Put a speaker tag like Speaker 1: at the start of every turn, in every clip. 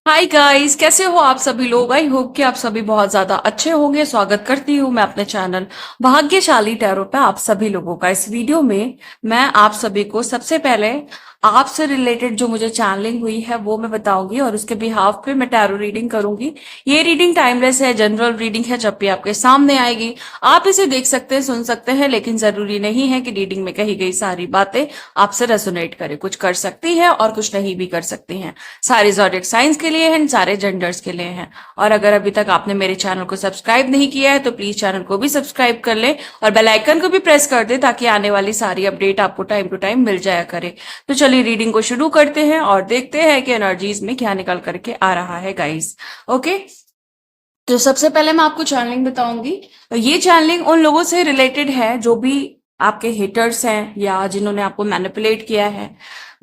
Speaker 1: Hi guys, कैसे हो आप सभी लोग। आई होप कि आप सभी बहुत ज्यादा अच्छे होंगे। स्वागत करती हूँ मैं अपने चैनल भाग्यशाली टैरो पे आप सभी लोगों का। इस वीडियो में मैं आप सभी को सबसे पहले आपसे रिलेटेड जो मुझे चैनलिंग हुई है वो मैं बताऊंगी और उसके बिहाफ पे मैं टैरो रीडिंग करूंगी। ये रीडिंग टाइमलेस है, जनरल रीडिंग है, जब भी आपके सामने आएगी आप इसे देख सकते हैं, सुन सकते हैं, लेकिन जरूरी नहीं है कि रीडिंग में कही गई सारी बातें आपसे रेजोनेट करे। कुछ कर सकती है और कुछ नहीं भी कर सकती हैं। सारे ज़ोडिएक साइंस के लिए हैं, सारे जेंडर्स के लिए हैं। और अगर अभी तक आपने मेरे चैनल को सब्सक्राइब नहीं किया है तो प्लीज चैनल को भी सब्सक्राइब कर ले और बेल आइकन को भी प्रेस कर दे ताकि आने वाली सारी अपडेट आपको टाइम टू टाइम मिल जाया करे। तो चलिए रीडिंग को शुरू करते हैं और देखते हैं कि एनर्जीज में क्या निकल करके आ रहा है गाइस। ओके, तो सबसे पहले मैं आपको चैनलिंग बताऊंगी। ये चैनलिंग उन लोगों से रिलेटेड है जो भी आपके हेटर्स हैं या जिन्होंने आपको मैनिपुलेट किया है,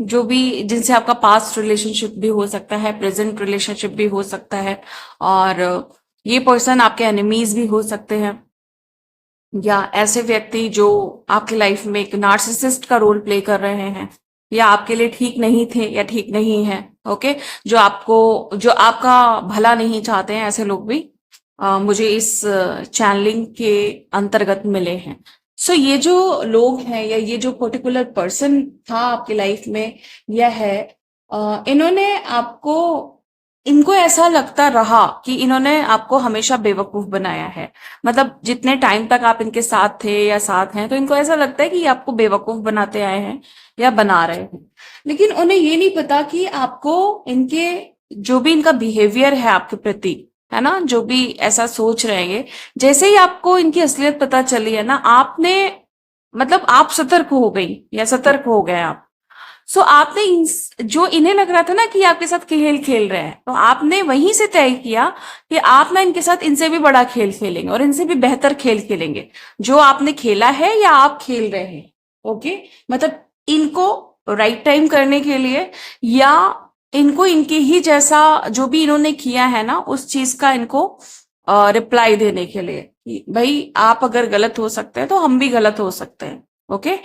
Speaker 1: जो भी जिनसे आपका पास्ट रिलेशनशिप भी हो सकता है, प्रेजेंट रिलेशनशिप भी हो सकता है, और ये पर्सन आपके एनिमीज भी हो सकते हैं, या ऐसे व्यक्ति जो आपकी लाइफ में एक नार्सिसिस्ट का रोल प्ले कर रहे हैं या आपके लिए ठीक नहीं थे या ठीक नहीं है। ओके, जो आपका भला नहीं चाहते हैं, ऐसे लोग भी मुझे इस चैनलिंग के अंतर्गत मिले हैं। सो ये जो लोग हैं या ये जो पर्टिकुलर पर्सन था आपकी लाइफ में, यह है इन्होंने आपको, इनको ऐसा लगता रहा कि इन्होंने आपको हमेशा बेवकूफ बनाया है। मतलब जितने टाइम तक आप इनके साथ थे या साथ हैं, तो इनको ऐसा लगता है कि ये आपको बेवकूफ बनाते आए हैं या बना रहे हैं। लेकिन उन्हें ये नहीं पता कि आपको इनके जो भी इनका बिहेवियर है आपके प्रति, है ना, जो भी ऐसा सोच रहे हैं, जैसे ही आपको इनकी असलियत पता चली है ना, आपने मतलब आप सतर्क हो गई या सतर्क हो गए आप। सो आपने जो इन्हें लग रहा था ना कि आपके साथ खेल खेल रहे हैं, तो आपने वहीं से तय किया कि आप ना इनके साथ इनसे भी बड़ा खेल खेलेंगे और इनसे भी बेहतर खेल खेलेंगे जो आपने खेला है या आप खेल रहे हैं। ओके, मतलब इनको राइट टाइम करने के लिए, या इनको इनके ही जैसा जो भी इन्होंने किया है ना उस चीज का इनको रिप्लाई देने के लिए कि भाई आप अगर गलत हो सकते हैं तो हम भी गलत हो सकते हैं। ओके,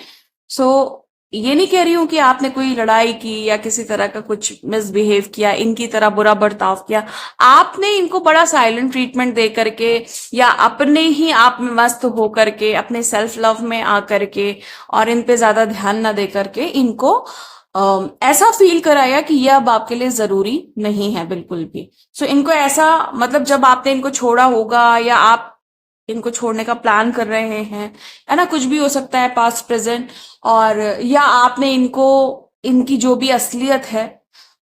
Speaker 1: सो ये नहीं कह रही हूं कि आपने कोई लड़ाई की या किसी तरह का कुछ मिसबिहेव किया, इनकी तरह बुरा बर्ताव किया। आपने इनको बड़ा साइलेंट ट्रीटमेंट दे करके या अपने ही आप में मस्त हो करके, अपने सेल्फ लव में आ करके और इन पे ज्यादा ध्यान ना दे करके इनको ऐसा फील कराया कि ये अब आपके लिए जरूरी नहीं है बिल्कुल भी। सो इनको ऐसा, मतलब जब आपने इनको छोड़ा होगा या आप इनको छोड़ने का प्लान कर रहे हैं, है ना, कुछ भी हो सकता है पास्ट प्रेजेंट, और या आपने इनको इनकी जो भी असलियत है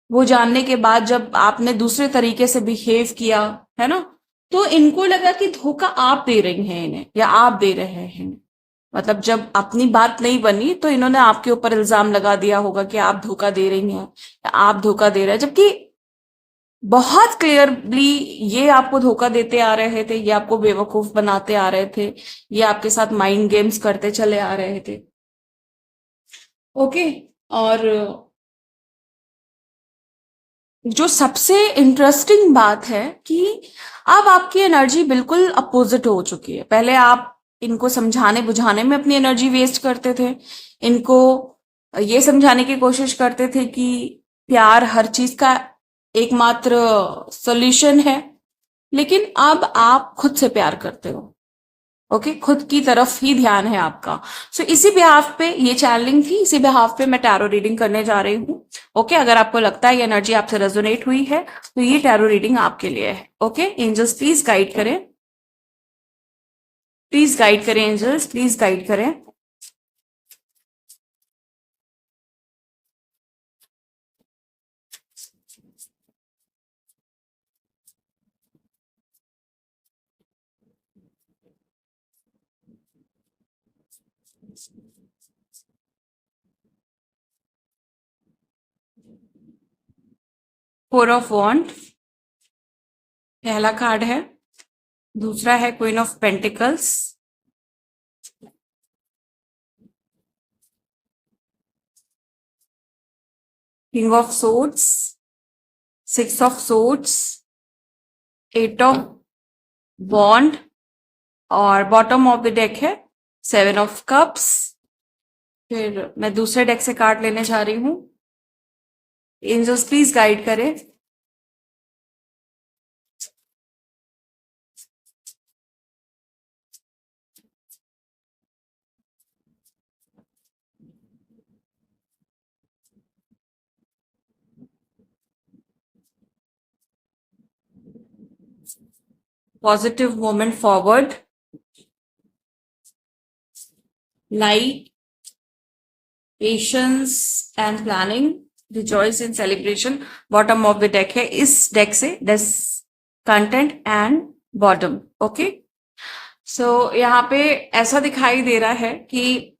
Speaker 1: वो जानने के बाद जब आपने दूसरे तरीके से बिहेव किया, है ना, तो इनको लगा कि धोखा आप दे रही हैं इन्हें या आप दे रहे हैं। मतलब जब अपनी बात नहीं बनी तो इन्होंने आपके ऊपर इल्जाम लगा दिया होगा कि आप धोखा दे रही हैं या आप धोखा दे रहे हैं, जबकि बहुत क्लियरली ये आपको धोखा देते आ रहे थे, ये आपको बेवकूफ बनाते आ रहे थे, ये आपके साथ माइंड गेम्स करते चले आ रहे थे। ओके, और जो सबसे इंटरेस्टिंग बात है कि अब आपकी एनर्जी बिल्कुल अपोजिट हो चुकी है। पहले आप इनको समझाने बुझाने में अपनी एनर्जी वेस्ट करते थे, इनको ये समझाने की कोशिश करते थे कि प्यार हर चीज का एकमात्र सॉल्यूशन है, लेकिन अब आप खुद से प्यार करते हो। ओके, खुद की तरफ ही ध्यान है आपका। सो इसी बिहाफ पे ये चैनलिंग थी, इसी बिहाफ पे मैं टैरो रीडिंग करने जा रही हूँ। ओके, अगर आपको लगता है ये एनर्जी आपसे रेजोनेट हुई है तो ये टैरो रीडिंग आपके लिए है। ओके, एंजल्स प्लीज गाइड करें, प्लीज गाइड करें, एंजल्स प्लीज गाइड करें। 4 ऑफ वॉन्ड पहला कार्ड है, दूसरा है queen of pentacles, king of swords, 6 of swords, 8 of wand, और बॉटम ऑफ द डेक है 7 ऑफ कप्स। फिर मैं दूसरे डेक से कार्ड लेने जा रही हूँ। एंजल्स प्लीज गाइड करें। positive movement forward, light, patience and planning, rejoice in celebration. Bottom of the deck है, इस डेक से this content and bottom. Okay, so यहाँ पे ऐसा दिखाई दे रहा है कि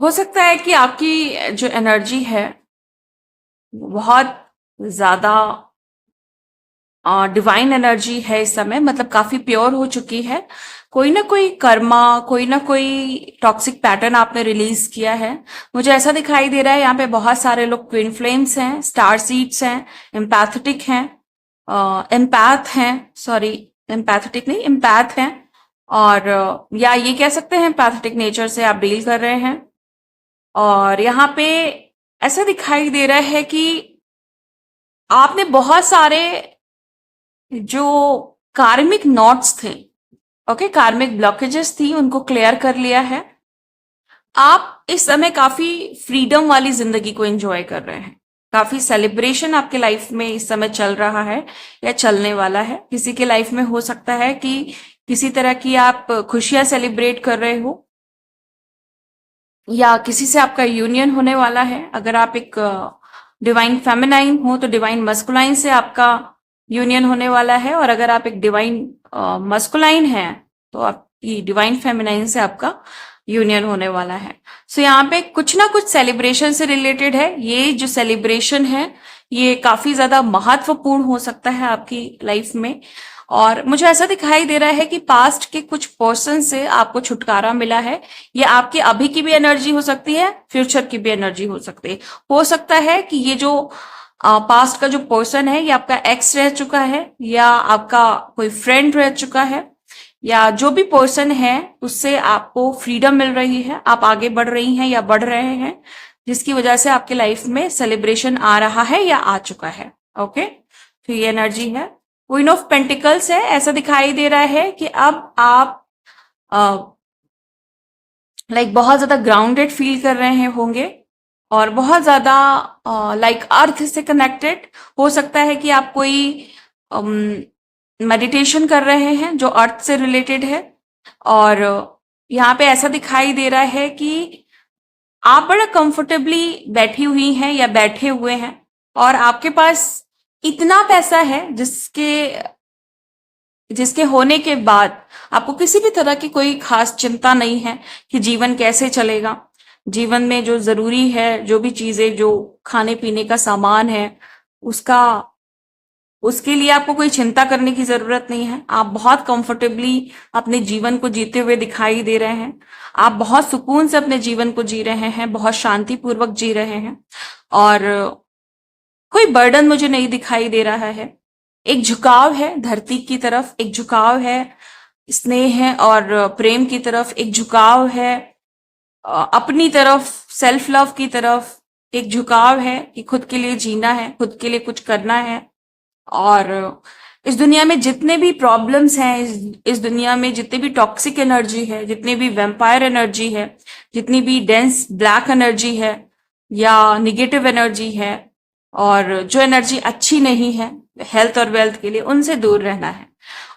Speaker 1: हो सकता है कि आपकी जो एनर्जी है बहुत ज्यादा डिवाइन एनर्जी है इस समय, मतलब काफी प्योर हो चुकी है। कोई ना कोई कर्मा, कोई ना कोई टॉक्सिक पैटर्न आपने रिलीज किया है। मुझे ऐसा दिखाई दे रहा है यहाँ पे बहुत सारे लोग ट्विन फ्लेम्स हैं, स्टार सीड्स हैं, एम्पैथेटिक हैं, एम्पैथ हैं, सॉरी एम्पैथेटिक नहीं एम्पैथ हैं, और या ये कह सकते हैं एम्पैथेटिक नेचर से आप डील कर रहे हैं। और यहाँ पे ऐसा दिखाई दे रहा है कि आपने बहुत सारे जो कार्मिक नॉट्स थे, ओके, कार्मिक ब्लॉकेजेस थी, उनको क्लियर कर लिया है। आप इस समय काफी फ्रीडम वाली जिंदगी को एंजॉय कर रहे हैं। काफी सेलिब्रेशन आपके लाइफ में इस समय चल रहा है या चलने वाला है। किसी के लाइफ में हो सकता है कि किसी तरह की आप खुशियां सेलिब्रेट कर रहे हो, या किसी से आपका यूनियन होने वाला है। अगर आप एक डिवाइन फेमिनाइन हो तो डिवाइन मस्कुलाइन से आपका यूनियन होने वाला है, और अगर आप एक डिवाइन मस्कुलाइन है तो आपकी डिवाइन फेमिनाइन से आपका यूनियन होने वाला है। सो यहाँ पे कुछ ना कुछ सेलिब्रेशन से रिलेटेड है। ये जो सेलिब्रेशन है ये काफी ज्यादा महत्वपूर्ण हो सकता है आपकी लाइफ में। और मुझे ऐसा दिखाई दे रहा है कि पास्ट के कुछ पर्सन से आपको छुटकारा मिला है। ये आपके अभी की भी एनर्जी हो सकती है, फ्यूचर की भी एनर्जी हो सकती है। हो सकता है कि ये जो पास्ट का जो पर्सन है ये आपका एक्स रह चुका है, या आपका कोई फ्रेंड रह चुका है, या जो भी पर्सन है उससे आपको फ्रीडम मिल रही है, आप आगे बढ़ रही हैं या बढ़ रहे हैं, जिसकी वजह से आपके लाइफ में सेलिब्रेशन आ रहा है या आ चुका है। ओके, तो ये एनर्जी है। क्वीन ऑफ पेंटिकल्स है। ऐसा दिखाई दे रहा है कि अब आप लाइक बहुत ज्यादा ग्राउंडेड फील कर रहे होंगे, और बहुत ज्यादा लाइक अर्थ से कनेक्टेड। हो सकता है कि आप कोई मेडिटेशन कर रहे हैं जो अर्थ से रिलेटेड है। और यहाँ पे ऐसा दिखाई दे रहा है कि आप बड़ा कंफर्टेबली बैठी हुई हैं या बैठे हुए हैं, और आपके पास इतना पैसा है जिसके होने के बाद आपको किसी भी तरह की कोई खास चिंता नहीं है कि जीवन कैसे चलेगा। जीवन में जो जरूरी है, जो भी चीजें, जो खाने पीने का सामान है, उसके लिए आपको कोई चिंता करने की जरूरत नहीं है। आप बहुत कंफर्टेबली अपने जीवन को जीते हुए दिखाई दे रहे हैं। आप बहुत सुकून से अपने जीवन को जी रहे हैं, बहुत शांतिपूर्वक जी रहे हैं, और कोई बर्डन मुझे नहीं दिखाई दे रहा है। एक झुकाव है धरती की तरफ, एक झुकाव है स्नेह है और प्रेम की तरफ, एक झुकाव है अपनी तरफ, सेल्फ लव की तरफ, एक झुकाव है कि खुद के लिए जीना है, खुद के लिए कुछ करना है। और इस दुनिया में जितने भी प्रॉब्लम्स हैं, इस दुनिया में जितनी भी टॉक्सिक एनर्जी है, जितनी भी वेम्पायर एनर्जी है, जितनी भी डेंस ब्लैक एनर्जी है या निगेटिव एनर्जी है, और जो एनर्जी अच्छी नहीं है हेल्थ और वेल्थ के लिए, उनसे दूर रहना है।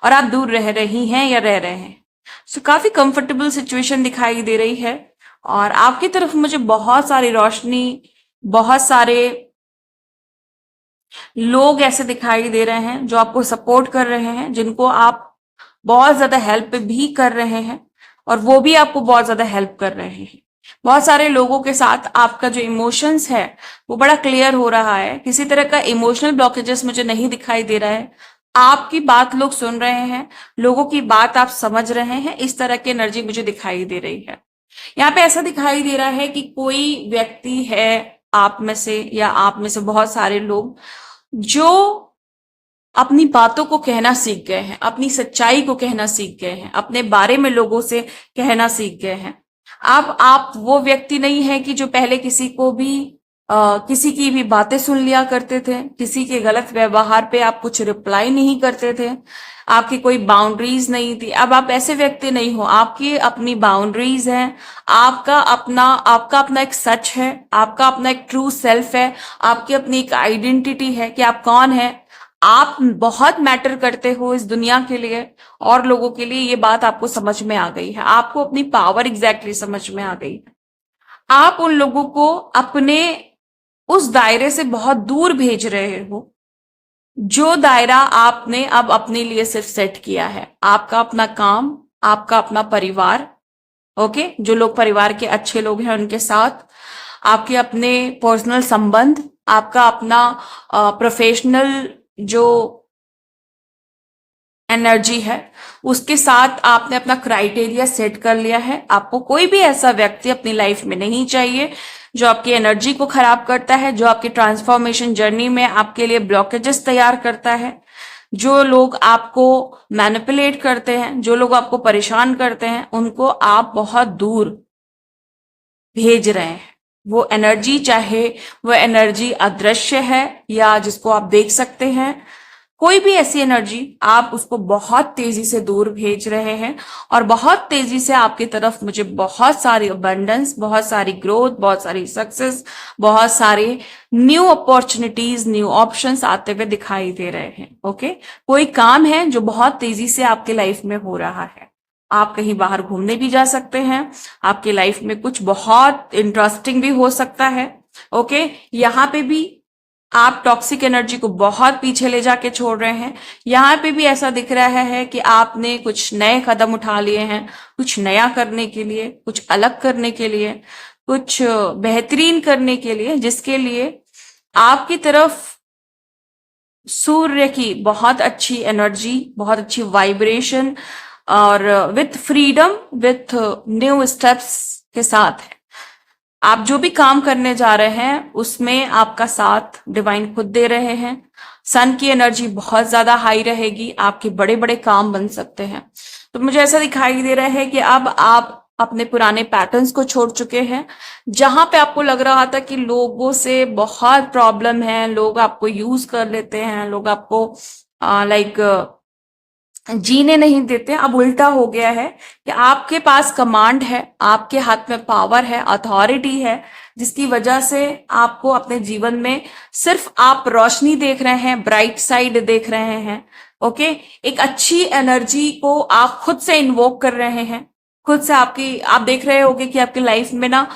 Speaker 1: और आप दूर रह रही हैं या रह रहे हैं। सो काफी कंफर्टेबल सिचुएशन दिखाई दे रही है, और आपकी तरफ मुझे बहुत सारी रोशनी, बहुत सारे लोग ऐसे दिखाई दे रहे हैं जो आपको सपोर्ट कर रहे हैं, जिनको आप बहुत ज्यादा हेल्प भी कर रहे हैं, और वो भी आपको बहुत ज्यादा हेल्प कर रहे हैं। बहुत सारे लोगों के साथ आपका जो इमोशंस है वो बड़ा क्लियर हो रहा है। किसी तरह का इमोशनल ब्लॉकेजेस मुझे नहीं दिखाई दे रहा है। आपकी बात लोग सुन रहे हैं, लोगों की बात आप समझ रहे हैं, इस तरह की एनर्जी मुझे दिखाई दे रही है। यहाँ पे ऐसा दिखाई दे रहा है कि कोई व्यक्ति है आप में से, या आप में से बहुत सारे लोग जो अपनी बातों को कहना सीख गए हैं, अपनी सच्चाई को कहना सीख गए हैं, अपने बारे में लोगों से कहना सीख गए हैं। आप वो व्यक्ति नहीं है कि जो पहले किसी को भी किसी की भी बातें सुन लिया करते थे, किसी के गलत व्यवहार पे आप कुछ रिप्लाई नहीं करते थे, आपकी कोई बाउंड्रीज नहीं थी। अब आप ऐसे व्यक्ति नहीं हो, आपकी अपनी बाउंड्रीज हैं, आपका अपना एक सच है, आपका अपना एक ट्रू सेल्फ है, आपकी अपनी एक आइडेंटिटी है कि आप कौन है, आप बहुत मैटर करते हो इस दुनिया के लिए और लोगों के लिए, ये बात आपको समझ में आ गई है। आपको अपनी पावर एग्जैक्टली समझ में आ गई है। आप उन लोगों को अपने उस दायरे से बहुत दूर भेज रहे हो, जो दायरा आपने अब अपने लिए सिर्फ सेट किया है। आपका अपना काम, आपका अपना परिवार, ओके, जो लोग परिवार के अच्छे लोग हैं उनके साथ, आपके अपने पर्सनल संबंध, आपका अपना प्रोफेशनल जो एनर्जी है, उसके साथ आपने अपना क्राइटेरिया सेट कर लिया है। आपको कोई भी ऐसा व्यक्ति अपनी लाइफ में नहीं चाहिए जो आपकी एनर्जी को खराब करता है, जो आपकी ट्रांसफॉर्मेशन जर्नी में आपके लिए ब्लॉकेजेस तैयार करता है, जो लोग आपको मैनिपुलेट करते हैं, जो लोग आपको परेशान करते हैं, उनको आप बहुत दूर भेज रहे हैं। वो एनर्जी, चाहे वो एनर्जी अदृश्य है या जिसको आप देख सकते हैं, कोई भी ऐसी एनर्जी, आप उसको बहुत तेजी से दूर भेज रहे हैं। और बहुत तेजी से आपकी तरफ मुझे बहुत सारी अबंडेंस, बहुत सारी ग्रोथ, बहुत सारी सक्सेस, बहुत सारे न्यू अपॉर्चुनिटीज, न्यू ऑप्शंस आते हुए दिखाई दे रहे हैं। ओके, कोई काम है जो बहुत तेजी से आपके लाइफ में हो रहा है। आप कहीं बाहर घूमने भी जा सकते हैं। आपके लाइफ में कुछ बहुत इंटरेस्टिंग भी हो सकता है। ओके, यहाँ पे भी आप टॉक्सिक एनर्जी को बहुत पीछे ले जाके छोड़ रहे हैं। यहाँ पे भी ऐसा दिख रहा है कि आपने कुछ नए कदम उठा लिए हैं, कुछ नया करने के लिए, कुछ अलग करने के लिए, कुछ बेहतरीन करने के लिए, जिसके लिए आपकी तरफ सूर्य की बहुत अच्छी एनर्जी, बहुत अच्छी वाइब्रेशन और with freedom, with new steps के साथ है। आप जो भी काम करने जा रहे हैं उसमें आपका साथ डिवाइन खुद दे रहे हैं। सन की एनर्जी बहुत ज्यादा हाई रहेगी, आपके बड़े बड़े काम बन सकते हैं। तो मुझे ऐसा दिखाई दे रहा है कि अब आप अपने पुराने पैटर्न्स को छोड़ चुके हैं। जहां पे आपको लग रहा था कि लोगों से बहुत प्रॉब्लम है, लोग आपको यूज कर लेते हैं, लोग आपको लाइक जीने नहीं देते, अब उल्टा हो गया है कि आपके पास कमांड है, आपके हाथ में पावर है, अथॉरिटी है, जिसकी वजह से आपको अपने जीवन में सिर्फ आप रोशनी देख रहे हैं, ब्राइट साइड देख रहे हैं। ओके, एक अच्छी एनर्जी को आप खुद से इन्वोक कर रहे हैं। खुद से आपकी, आप देख रहे होंगे कि आपकी लाइफ में ना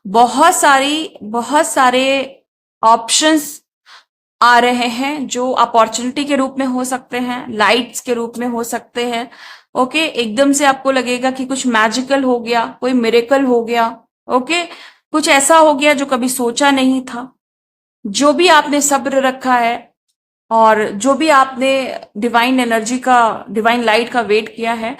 Speaker 1: बहुत सारे ऑप्शंस आ रहे हैं, जो अपॉर्चुनिटी के रूप में हो सकते हैं, लाइट्स के रूप में हो सकते हैं। ओके, एकदम से आपको लगेगा कि कुछ मैजिकल हो गया, कोई मिरेकल हो गया। ओके, कुछ ऐसा हो गया जो कभी सोचा नहीं था। जो भी आपने सब्र रखा है और जो भी आपने डिवाइन एनर्जी का, डिवाइन लाइट का वेट किया है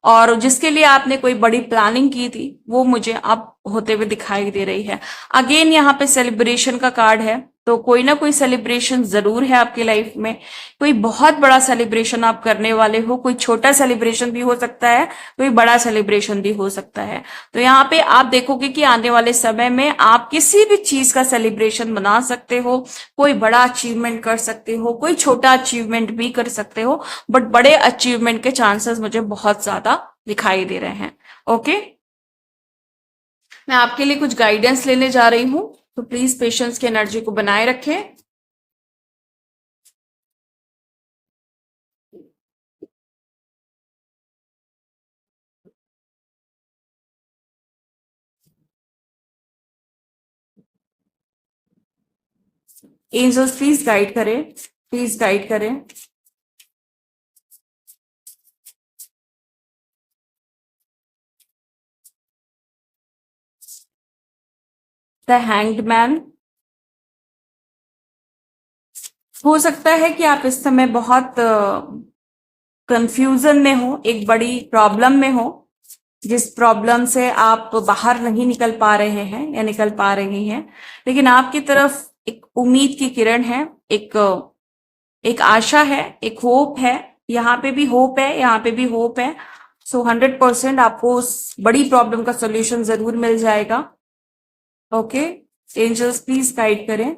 Speaker 1: और जिसके लिए आपने कोई बड़ी प्लानिंग की थी, वो मुझे अब होते हुए दिखाई दे रही है। अगेन यहाँ पे सेलिब्रेशन का कार्ड है, तो कोई ना कोई सेलिब्रेशन जरूर है आपकी लाइफ में। कोई बहुत बड़ा सेलिब्रेशन आप करने वाले हो, कोई छोटा सेलिब्रेशन भी हो सकता है, कोई बड़ा सेलिब्रेशन भी हो सकता है। तो यहाँ पे आप देखोगे कि आने वाले समय में आप किसी भी चीज का सेलिब्रेशन बना सकते हो, कोई बड़ा अचीवमेंट कर सकते हो, कोई छोटा अचीवमेंट भी कर सकते हो, बट बड़े अचीवमेंट के चांसेस मुझे बहुत ज्यादा दिखाई दे रहे हैं। ओके, मैं आपके लिए कुछ गाइडेंस लेने जा रही हूं, तो प्लीज पेशेंस की एनर्जी को बनाए रखें। एंजल्स प्लीज गाइड करें, प्लीज गाइड करें। The hanged man. हो सकता है कि आप इस समय बहुत कंफ्यूजन में हो, एक बड़ी प्रॉब्लम में हो, जिस प्रॉब्लम से आप बाहर नहीं निकल पा रहे हैं या निकल पा रही हैं, लेकिन आपकी तरफ एक उम्मीद की किरण है, एक एक आशा है, एक होप है। यहाँ पे भी होप है, यहाँ पे भी होप है। सो 100% आपको उस बड़ी प्रॉब्लम का सोल्यूशन जरूर मिल जाएगा। ओके, एंजल्स प्लीज गाइड करें।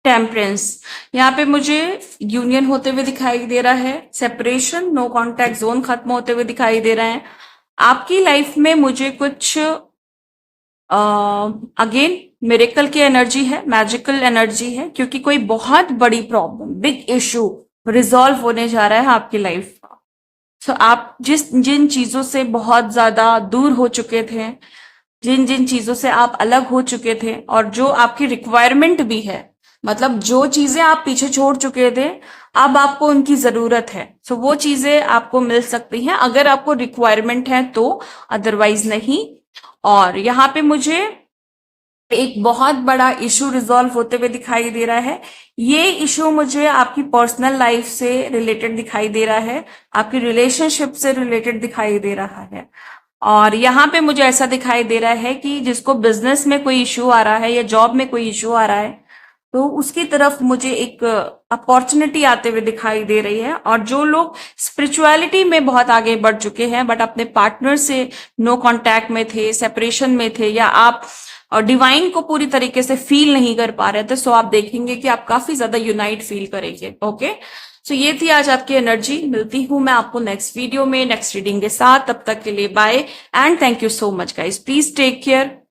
Speaker 1: टेम्परेंस, यहाँ पे मुझे यूनियन होते हुए दिखाई दे रहा है, सेपरेशन, नो कॉन्टैक्ट जोन खत्म होते हुए दिखाई दे रहे हैं। आपकी लाइफ में मुझे कुछ अगेन मिरेकल की एनर्जी है, मैजिकल एनर्जी है, क्योंकि कोई बहुत बड़ी प्रॉब्लम, बिग इशू रिजॉल्व होने जा रहा है आपकी लाइफ का। सो आप जिन चीजों से बहुत ज्यादा दूर हो चुके थे, जिन जिन चीजों से आप अलग हो चुके थे, और जो आपकी रिक्वायरमेंट भी है, मतलब जो चीजें आप पीछे छोड़ चुके थे, अब आपको उनकी जरूरत है। सो वो चीजें आपको मिल सकती हैं अगर आपको रिक्वायरमेंट है तो, अदरवाइज नहीं। और यहाँ पे मुझे एक बहुत बड़ा इशू रिजॉल्व होते हुए दिखाई दे रहा है। ये इशू मुझे आपकी पर्सनल लाइफ से रिलेटेड दिखाई दे रहा है, आपकी रिलेशनशिप से रिलेटेड दिखाई दे रहा है। और यहाँ पे मुझे ऐसा दिखाई दे रहा है कि जिसको बिजनेस में कोई इशू आ रहा है या जॉब में कोई इशू आ रहा है, तो उसकी तरफ मुझे एक अपॉर्चुनिटी आते हुए दिखाई दे रही है। और जो लोग स्पिरिचुअलिटी में बहुत आगे बढ़ चुके हैं बट अपने पार्टनर से नो कांटेक्ट में थे, सेपरेशन में थे, या आप डिवाइन को पूरी तरीके से फील नहीं कर पा रहे थे, सो आप देखेंगे कि आप काफी ज्यादा यूनाइट फील करेंगे। ओके, सो ये थी आज आपकी एनर्जी। मिलती हूं मैं आपको नेक्स्ट वीडियो में, नेक्स्ट रीडिंग के साथ। तब तक के लिए bye and thank you so much guys. Please take care.